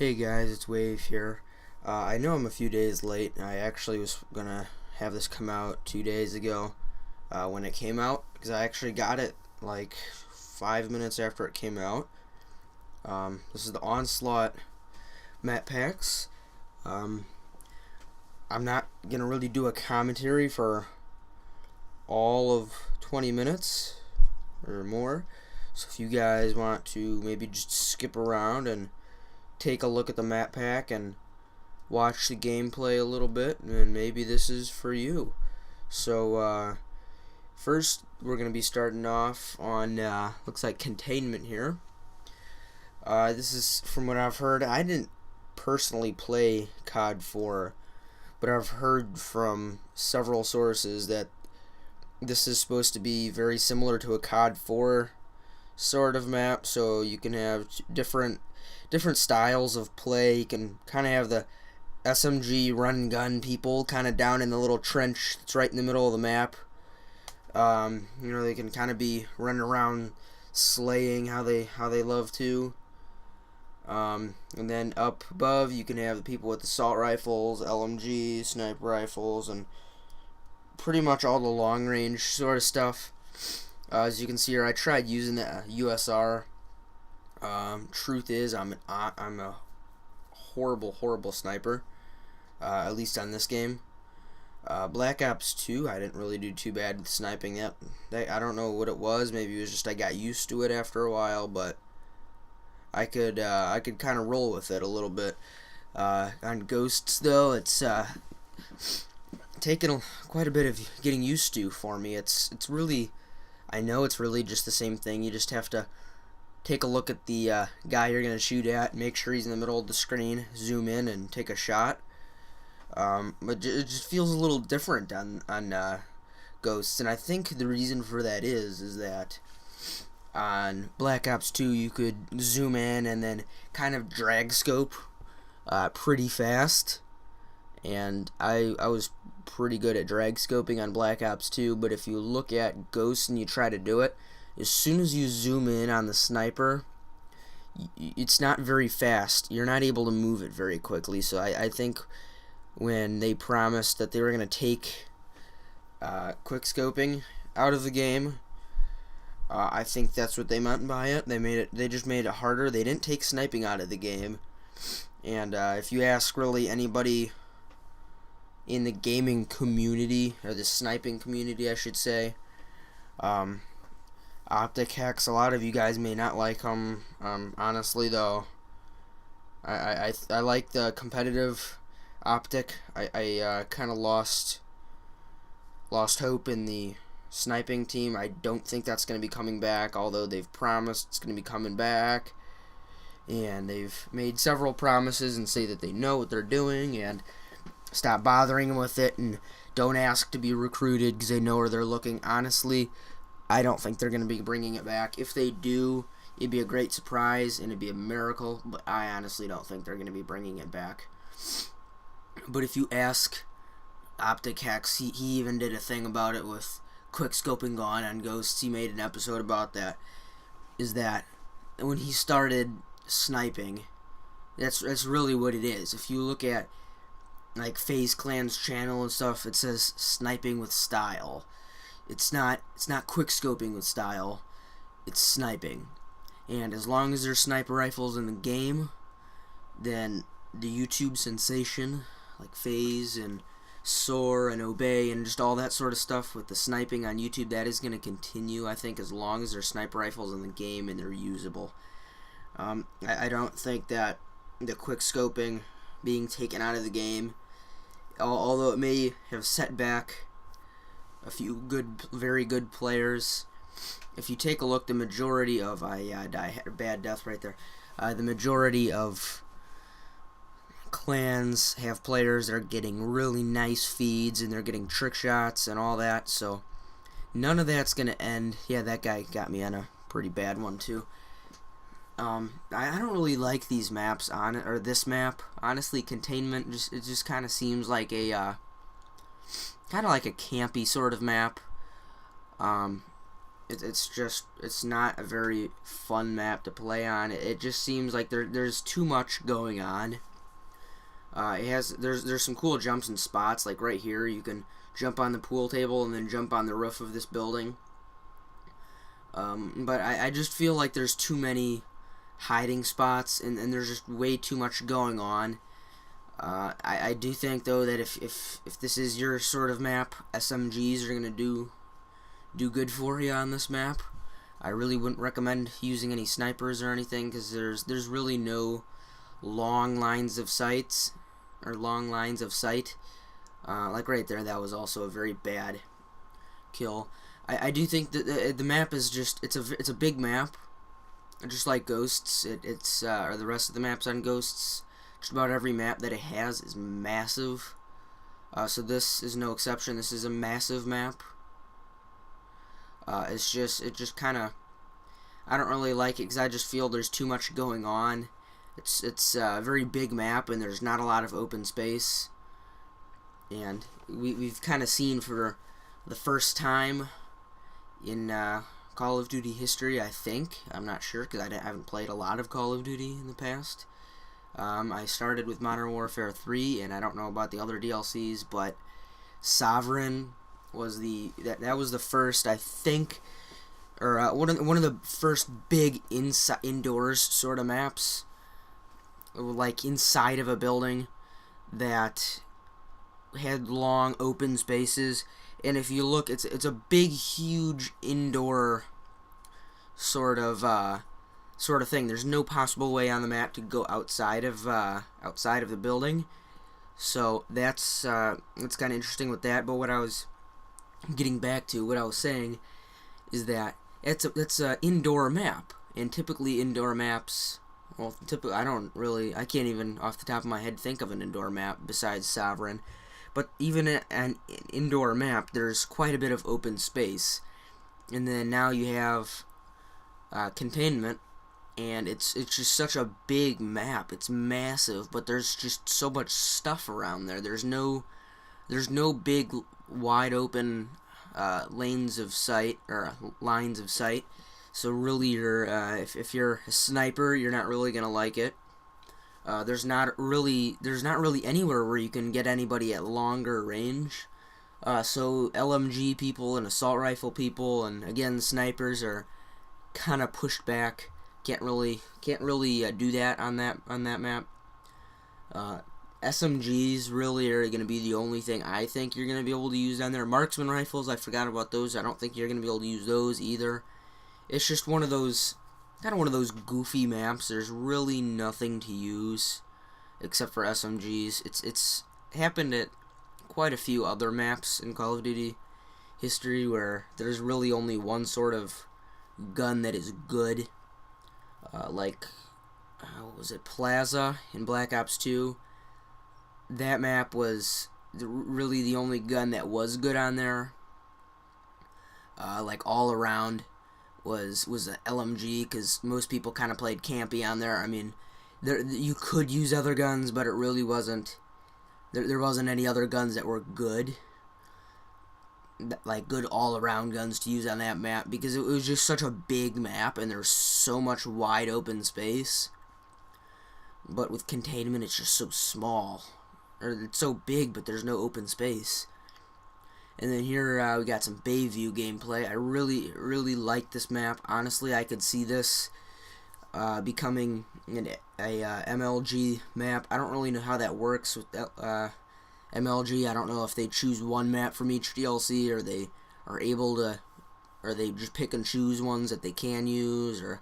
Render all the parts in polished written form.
Hey guys, it's Wave here. I know I'm a few days late. I actually was gonna have this come out 2 days ago when it came out, because I actually got it like 5 minutes after it came out. This is the Onslaught map packs. I'm not gonna really do a commentary for all of 20 minutes or more. So if you guys want to maybe just skip around and take a look at the map pack and watch the gameplay a little bit, and maybe this is for you. So first we're going to be starting off on looks like containment here. This is from what I've heard. I didn't personally play COD 4, but I've heard from several sources that this is supposed to be very similar to a COD 4 sort of map, so you can have different styles of play. You can kind of have the SMG run and gun people kind of down in the little trench that's right in the middle of the map. They can kind of be running around slaying how they love to. And then up above you can have the people with assault rifles, LMGs, sniper rifles, and pretty much all the long range sort of stuff. As you can see here, I tried using the USR. Truth is, I'm a horrible sniper, at least on this game. Black Ops 2, I didn't really do too bad with sniping. I don't know what it was. Maybe it was just I got used to it after a while, but I could kind of roll with it a little bit. On Ghosts, though, it's taken quite a bit of getting used to for me. It's really, I know it's really just the same thing. You just have to take a look at the guy you're going to shoot at, make sure he's in the middle of the screen, zoom in, and take a shot. But it just feels a little different on Ghosts, and I think the reason for that is that on Black Ops 2 you could zoom in and then kind of drag scope pretty fast, and I was pretty good at drag scoping on Black Ops 2, but if you look at Ghosts and you try to do it, as soon as you zoom in on the sniper, it's not very fast. You're not able to move it very quickly. So I think when they promised that they were going to take quick scoping out of the game, I think that's what they meant by it. They just made it harder. They didn't take sniping out of the game. And if you ask really anybody in the gaming community, or the sniping community I should say, optic hacks, a lot of you guys may not like them. Honestly though, I like the competitive optic. I kind of lost hope in the sniping team. I don't think that's going to be coming back, although they've promised it's going to be coming back, and they've made several promises and say that they know what they're doing and stop bothering them with it and don't ask to be recruited because they know where they're looking. Honestly, I don't think they're going to be bringing it back. If they do, it'd be a great surprise and it'd be a miracle, but I honestly don't think they're going to be bringing it back. But if you ask Optic Hacks, he even did a thing about it with quick scoping gone on Ghosts. He made an episode about that. Is that when he started sniping, that's really what it is. If you look at like FaZe Clan's channel and stuff, it says sniping with style. It's not quick scoping with style. It's sniping. And as long as there's sniper rifles in the game, then the YouTube sensation like FaZe and Soar and Obey and just all that sort of stuff with the sniping on YouTube, that is going to continue, I think, as long as there's sniper rifles in the game and they're usable. I don't think that the quick scoping being taken out of the game, although it may have set back a few very good players. If you take a look, the majority of I had a bad death right there. The majority of clans have players that are getting really nice feeds and they're getting trick shots and all that. So none of that's gonna end. Yeah, that guy got me on a pretty bad one too. I don't really like these maps or this map. Honestly, containment just kind of seems like a kind of like a campy sort of map. it's not a very fun map to play on. It just seems like there's too much going on. There's some cool jumps and spots, like right here you can jump on the pool table and then jump on the roof of this building. But I just feel like there's too many hiding spots, and there's just way too much going on. I do think though that if this is your sort of map, SMGs are gonna do good for you on this map. I really wouldn't recommend using any snipers or anything, because there's really no long lines of sight. Like right there, that was also a very bad kill. I do think that the map is it's a big map, just like Ghosts. Or the rest of the maps on Ghosts. Just about every map that it has is massive. So this is no exception. This is a massive map. It just kind of, I don't really like it because I just feel there's too much going on. It's a very big map, and there's not a lot of open space. And we've kind of seen for the first time in Call of Duty history, I think. I'm not sure because I haven't played a lot of Call of Duty in the past. I started with Modern Warfare 3, and I don't know about the other DLCs, but Sovereign was that was the first, I think, or one of the first big indoors sort of maps, like inside of a building that had long open spaces. And if you look, it's a big, huge indoor sort of thing. There's no possible way on the map to go outside of the building. So that's kind of interesting with that. But what I was getting back to, what I was saying, is that it's a indoor map, and typically indoor maps. Well, I can't even off the top of my head think of an indoor map besides Sovereign. But even an indoor map, there's quite a bit of open space. And then now you have containment, and it's just such a big map. It's massive, but there's just so much stuff around there. There's no big wide open lanes of sight or lines of sight. So really, if you're a sniper, you're not really gonna like it. There's not really anywhere where you can get anybody at longer range. So LMG people and assault rifle people, and again snipers, are kind of pushed back. Can't really do that on that map. SMGs really are going to be the only thing I think you're going to be able to use on there. Marksman rifles, I forgot about those. I don't think you're going to be able to use those either. It's just one of those goofy maps. There's really nothing to use except for SMGs. It's happened at quite a few other maps in Call of Duty history where there's really only one sort of gun that is good. What was it, Plaza in Black Ops 2? That map was really the only gun that was good on there. Like all around was an LMG, because most people kind of played campy on there. I mean, you could use other guns, but it really wasn't. There wasn't any other guns that were good, like good all-around guns to use on that map, because it was just such a big map and there's so much wide open space. But with containment, it's just so small, or it's so big, but there's no open space. And then here we got some Bayview gameplay. I really like this map. Honestly, I could see this becoming a MLG map. I don't really know how that works with MLG. I don't know if they choose one map from each DLC, or they are able to, or they just pick and choose ones that they can use, or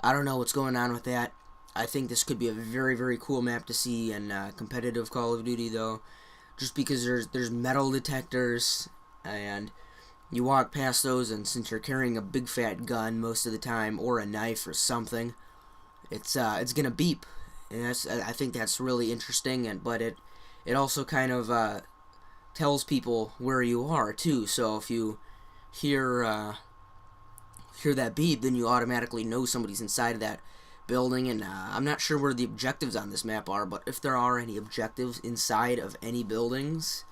I don't know what's going on with that. I think this could be a very, very cool map to see in competitive Call of Duty, though, just because there's metal detectors, and you walk past those, and since you're carrying a big fat gun most of the time, or a knife or something, it's gonna beep, and I think that's really interesting. But it also kind of tells people where you are too. So if you hear that beep, then you automatically know somebody's inside of that building. And I'm not sure where the objectives on this map are, but if there are any objectives inside of any buildings,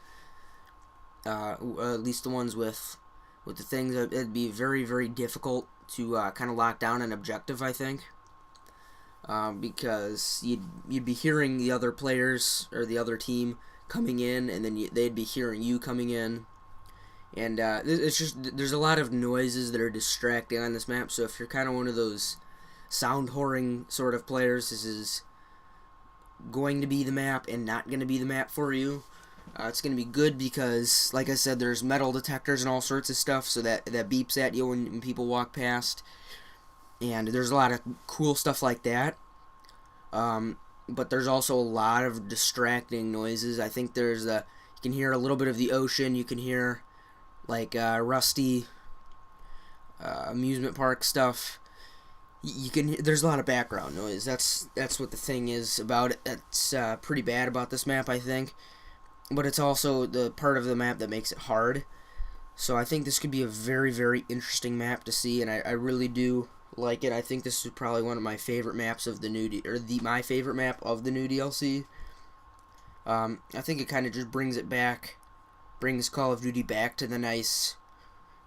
at least the ones with with the things. It'd be very, very difficult to kind of lock down an objective, I think. Because you'd be hearing the other players or the other team coming in, and then they'd be hearing you coming in, and it's just there's a lot of noises that are distracting on this map. So if you're kind of one of those sound whoring sort of players, this is going to be the map and not going to be the map for you. It's going to be good because, like I said, there's metal detectors and all sorts of stuff, so that beeps at you when people walk past. And there's a lot of cool stuff like that. But there's also a lot of distracting noises. I think you can hear a little bit of the ocean. You can hear like rusty amusement park stuff. There's a lot of background noise. That's what the thing is about it. That's pretty bad about this map, I think. But it's also the part of the map that makes it hard. So I think this could be a very, very interesting map to see, and I really do like it. I think this is probably one of my favorite maps of the new my favorite map of the new DLC. I think it kind of just brings Call of Duty back to the nice,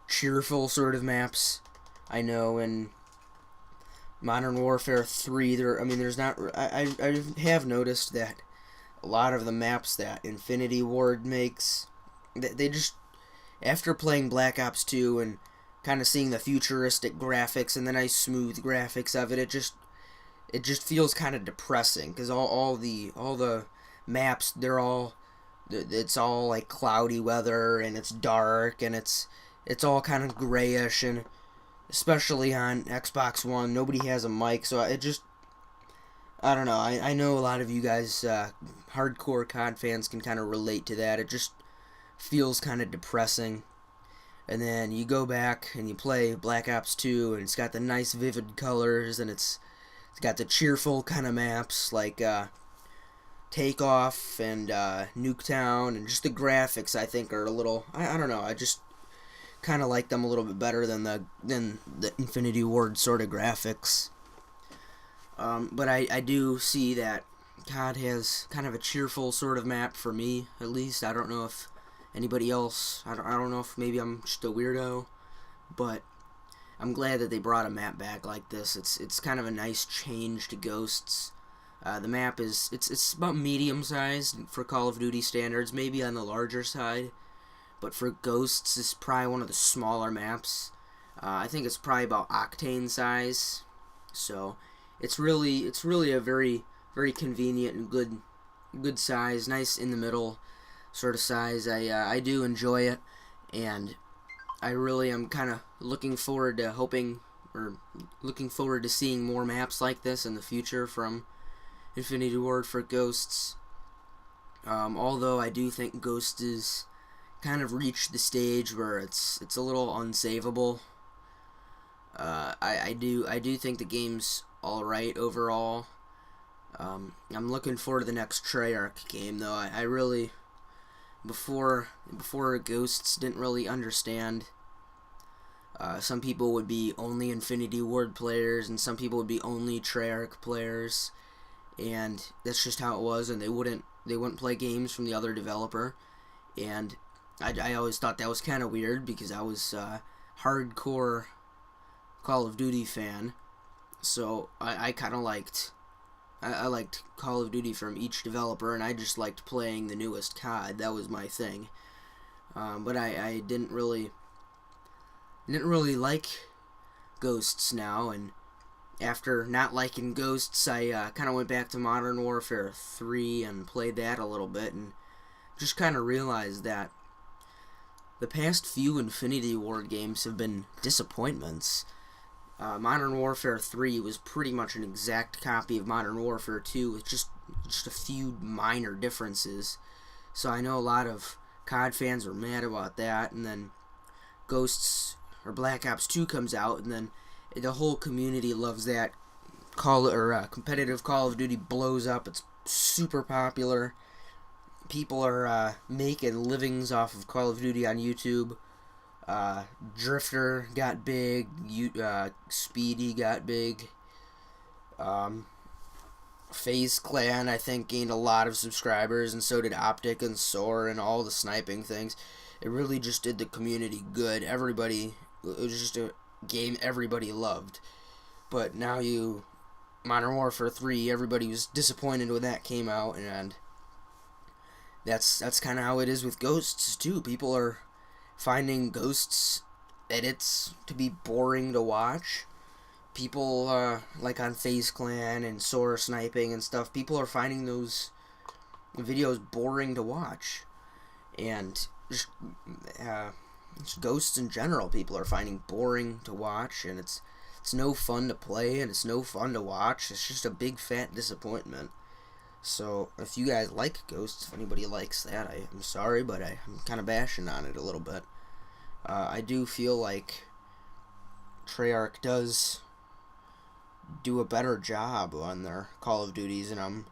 cheerful sort of maps. I know in Modern Warfare 3, I have noticed that a lot of the maps that Infinity Ward makes, they just, after playing Black Ops 2 and kind of seeing the futuristic graphics and the nice smooth graphics of it, it just feels kind of depressing, because all the maps, it's all like cloudy weather, and it's dark, and it's all kind of grayish, and especially on Xbox One, nobody has a mic, so I don't know, I know a lot of you guys, hardcore COD fans, can kind of relate to that. It just feels kind of depressing. And then you go back and you play Black Ops 2, and it's got the nice vivid colors, and it's got the cheerful kind of maps like Takeoff and Nuketown, and just the graphics I think are a little, I don't know, I just kind of like them a little bit better than the Infinity Ward sort of graphics. But I do see that COD has kind of a cheerful sort of map for me, at least. I don't know if anybody else, I don't know if maybe I'm just a weirdo, but I'm glad that they brought a map back like this. It's kind of a nice change to Ghosts. The map it's about medium sized for Call of Duty standards, maybe on the larger side, but for Ghosts it's probably one of the smaller maps. I think it's probably about Octane size, so it's really a very, very convenient and good size, nice in the middle sort of size. I do enjoy it, and I really am kind of looking forward to seeing more maps like this in the future from Infinity Ward for Ghosts. Although I do think Ghosts is kind of reached the stage where it's a little unsavable. I do think the game's alright overall. I'm looking forward to the next Treyarch game, though. I really, before Ghosts, didn't really understand. Some people would be only Infinity Ward players, and some people would be only Treyarch players, and that's just how it was. And they wouldn't play games from the other developer, and I always thought that was kind of weird, because I was a hardcore Call of Duty fan, so I kind of liked. I liked Call of Duty from each developer, and I just liked playing the newest COD. That was my thing. But I didn't really like Ghosts now, and after not liking Ghosts, I kind of went back to Modern Warfare 3 and played that a little bit, and just kind of realized that the past few Infinity Ward games have been disappointments. Modern Warfare 3 was pretty much an exact copy of Modern Warfare 2 with just a few minor differences. So I know a lot of COD fans were mad about that, and then Ghosts or Black Ops 2 comes out, and then the whole community loves that. Competitive Call of Duty blows up. It's super popular. People are making livings off of Call of Duty on YouTube. Drifter got big, Speedy got big, FaZe Clan, I think, gained a lot of subscribers, and so did Optic and Soar and all the sniping things. it really just did the community good. Everybody, it was just a game everybody loved. But now Modern Warfare 3, everybody was disappointed when that came out, and that's kind of how it is with Ghosts too. People are finding Ghosts edits to be boring to watch. People like on FaZe Clan and Sora sniping and stuff, people are finding those videos boring to watch. And just Ghosts in general, people are finding boring to watch, and it's no fun to play, and it's no fun to watch. It's just a big fat disappointment. So if you guys like Ghosts, if anybody likes that, I'm sorry, but I'm kind of bashing on it a little bit. I do feel like Treyarch does do a better job on their Call of Duties, and I'm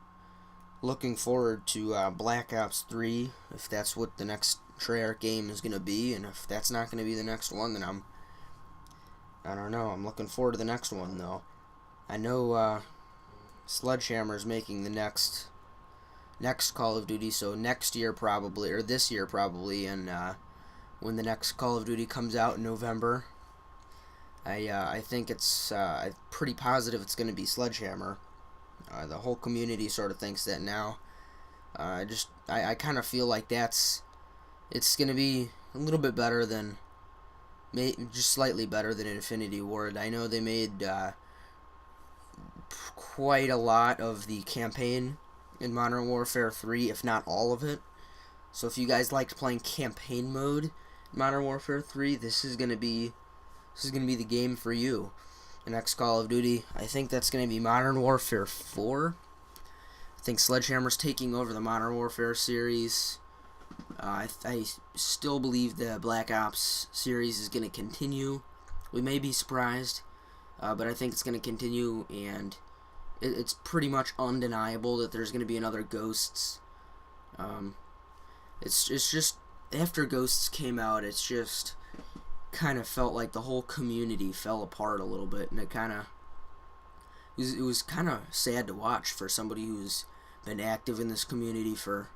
looking forward to Black Ops 3, if that's what the next Treyarch game is going to be, and if that's not going to be the next one, then I don't know. I'm looking forward to the next one, though. I know Sledgehammer's making the next Call of Duty, so next year probably, or this year probably, and when the next Call of Duty comes out in November, I think I'm pretty positive it's going to be Sledgehammer. The whole community sort of thinks that now. I kind of feel like it's going to be a little bit better than, just slightly better than Infinity Ward. I know they made quite a lot of the campaign in Modern Warfare 3, if not all of it. So if you guys liked playing campaign mode in Modern Warfare 3, this is going to be the game for you. The next Call of Duty, I think that's going to be Modern Warfare 4. I think Sledgehammer's taking over the Modern Warfare series. I still believe the Black Ops series is going to continue. We may be surprised, but I think it's going to continue, and it's pretty much undeniable that there's going to be another Ghosts. It's just, after Ghosts came out, it's just kind of felt like the whole community fell apart a little bit, and it was kind of sad to watch for somebody who's been active in this community for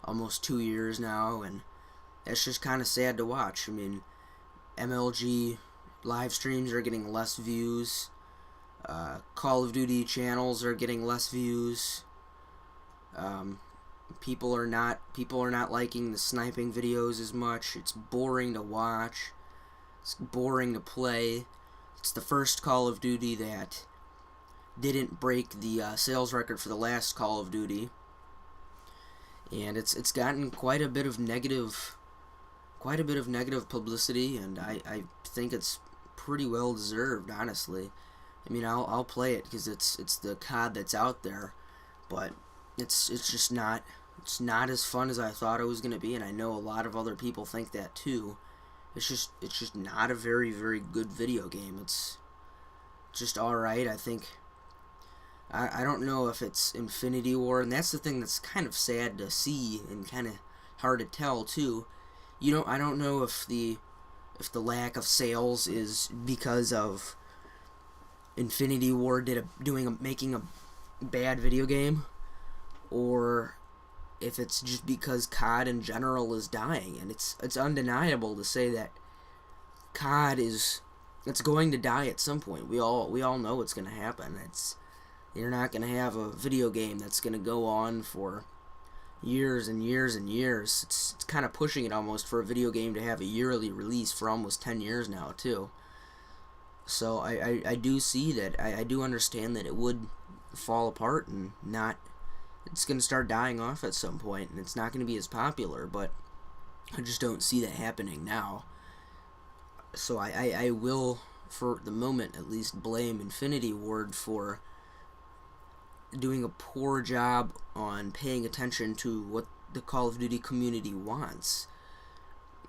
almost 2 years now, and that's just kind of sad to watch. I mean, MLG live streams are getting less views. Call of Duty channels are getting less views. People are not liking the sniping videos as much. It's boring to watch. It's boring to play. It's the first Call of Duty that didn't break the sales record for the last Call of Duty, and it's gotten quite a bit of negative publicity, and I think it's pretty well deserved, honestly. I mean, I'll play it because it's the COD that's out there, but it's just not as fun as I thought it was gonna be, and I know a lot of other people think that too. It's just not a very, very good video game. It's just alright. I think I don't know if it's Infinity Ward, and that's the thing that's kind of sad to see and kind of hard to tell too. I don't know if the lack of sales is because of Infinity Ward making a bad video game, or if it's just because COD in general is dying, and it's undeniable to say that COD it's going to die at some point. We all know it's going to happen. You're not going to have a video game that's going to go on for years and years and years. It's kind of pushing it almost for a video game to have a yearly release for almost 10 years now too. So I do see that. I do understand that it would fall apart and it's going to start dying off at some point, and it's not going to be as popular, but I just don't see that happening now. So I will, for the moment at least, blame Infinity Ward for doing a poor job on paying attention to what the Call of Duty community wants.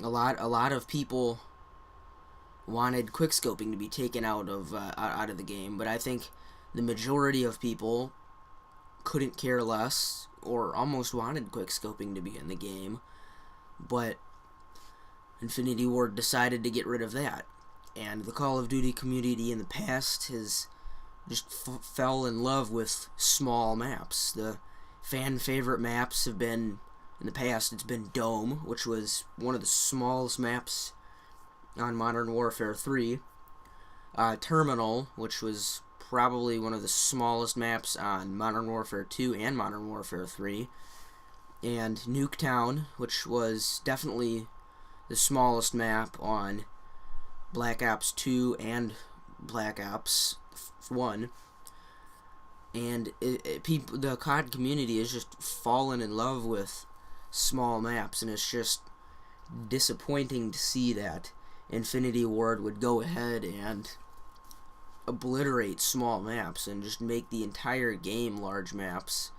A lot of people wanted quickscoping to be taken out of the game, but I think the majority of people couldn't care less, or almost wanted quickscoping to be in the game, but Infinity Ward decided to get rid of that, and the Call of Duty community in the past has just fell in love with small maps. The fan favorite maps have been In the past, it's been Dome, which was one of the smallest maps on Modern Warfare 3. Terminal, which was probably one of the smallest maps on Modern Warfare 2 and Modern Warfare 3. And Nuketown, which was definitely the smallest map on Black Ops 2 and Black Ops 1. And the COD community has just fallen in love with small maps, and it's just disappointing to see that Infinity Ward would go ahead and obliterate small maps and just make the entire game large maps.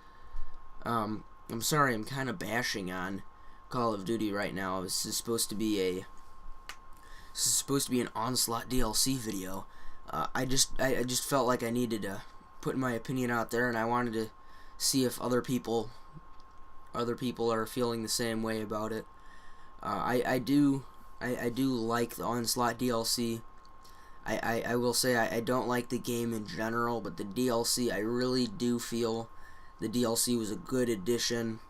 I'm sorry, I'm kind of bashing on Call of Duty right now. This is supposed to be an Onslaught DLC video. I just felt like I needed to put my opinion out there, and I wanted to see if other people are feeling the same way about it. I do like the Onslaught DLC. I will say I don't like the game in general, but the DLC, I really do feel the DLC was a good addition,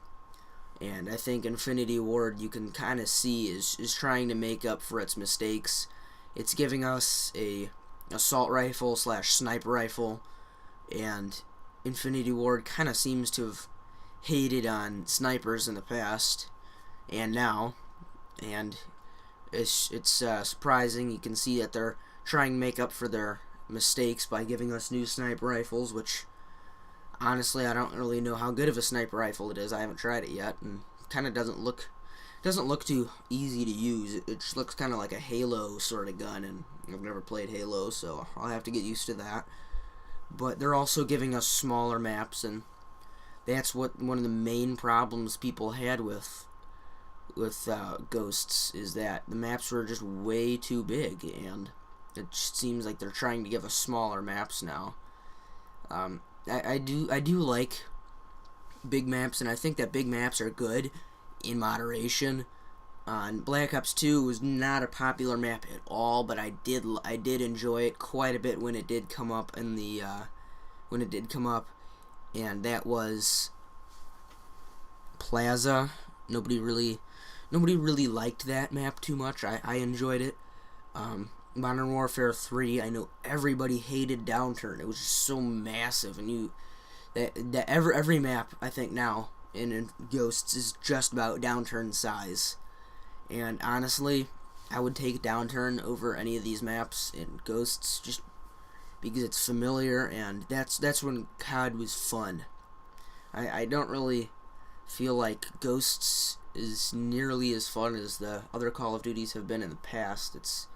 and I think Infinity Ward, you can kind of see, is trying to make up for its mistakes. It's giving us a assault rifle / sniper rifle, and Infinity Ward kind of seems to have hated on snipers in the past and now, and it's surprising. You can see that they're trying to make up for their mistakes by giving us new sniper rifles, which honestly I don't really know how good of a sniper rifle it is. I haven't tried it yet, and it kind of doesn't look too easy to use. It just looks kind of like a Halo sort of gun, and I've never played Halo, so I'll have to get used to that. But they're also giving us smaller maps, and that's one of the main problems people had with Ghosts, is that the maps were just way too big, and it just seems like they're trying to give us smaller maps now. I do like big maps, and I think that big maps are good in moderation. Black Ops 2 was not a popular map at all, but I did enjoy it quite a bit when it did come up and that was Plaza. Nobody really liked that map too much. I enjoyed it. Modern Warfare 3, I know everybody hated Downturn. It was just so massive, and every map I think now in Ghosts is just about Downturn size. And honestly, I would take Downturn over any of these maps in Ghosts, just because it's familiar, and that's when COD was fun. I don't really feel like Ghosts is nearly as fun as the other Call of Duties have been in the past. It's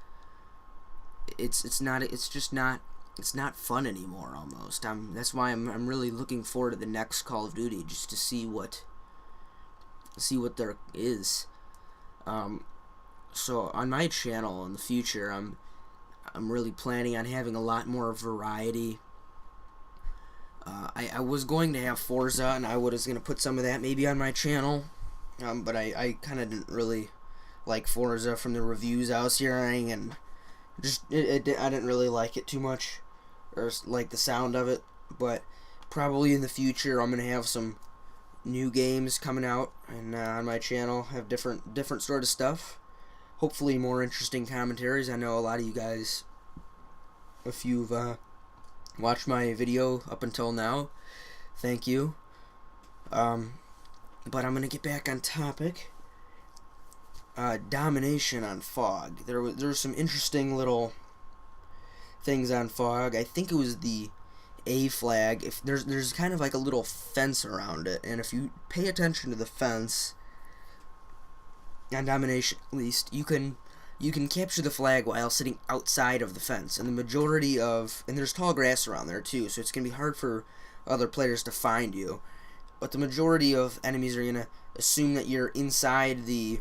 not fun anymore almost. That's why I'm really looking forward to the next Call of Duty, just to see what there is. So on my channel in the future, I'm really planning on having a lot more variety. I was going to have Forza, and I was going to put some of that maybe on my channel, but I kind of didn't really like Forza from the reviews I was hearing, and just I didn't really like it too much, or like the sound of it. But probably in the future, I'm going to have some new games coming out, and on my channel have different sort of stuff. Hopefully more interesting commentaries. I know a lot of you guys, if you've watched my video up until now, thank you. But I'm gonna get back on topic. Domination on Fog. There were some interesting little things on Fog. I think it was the A flag. If there's kind of like a little fence around it, and if you pay attention to the fence on Domination, at least you can capture the flag while sitting outside of the fence, and there's tall grass around there too, so it's gonna be hard for other players to find you. But the majority of enemies are gonna assume that you're inside the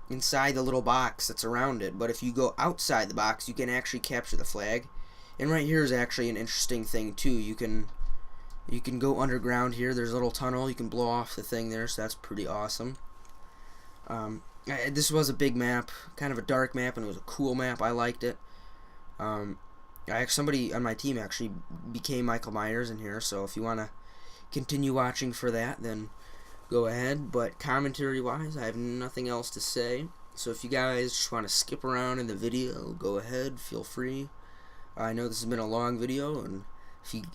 little box that's around it. But if you go outside the box, you can actually capture the flag. And right here is actually an interesting thing too. You can go underground here. There's a little tunnel. You can blow off the thing there, so that's pretty awesome. This was a big map, kind of a dark map, and it was a cool map. I liked it. Somebody on my team actually became Michael Myers in here, so if you want to continue watching for that, then go ahead. But commentary wise, I have nothing else to say. So if you guys just want to skip around in the video, go ahead, feel free. I know this has been a long video, and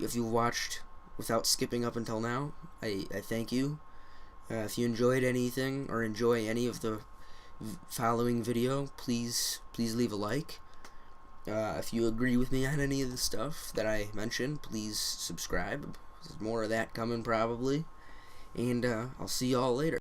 if you watched without skipping up until now, I thank you. If you enjoyed anything or enjoy any of the following video, please leave a like. If you agree with me on any of the stuff that I mentioned, please subscribe. There's more of that coming probably. And I'll see y'all later.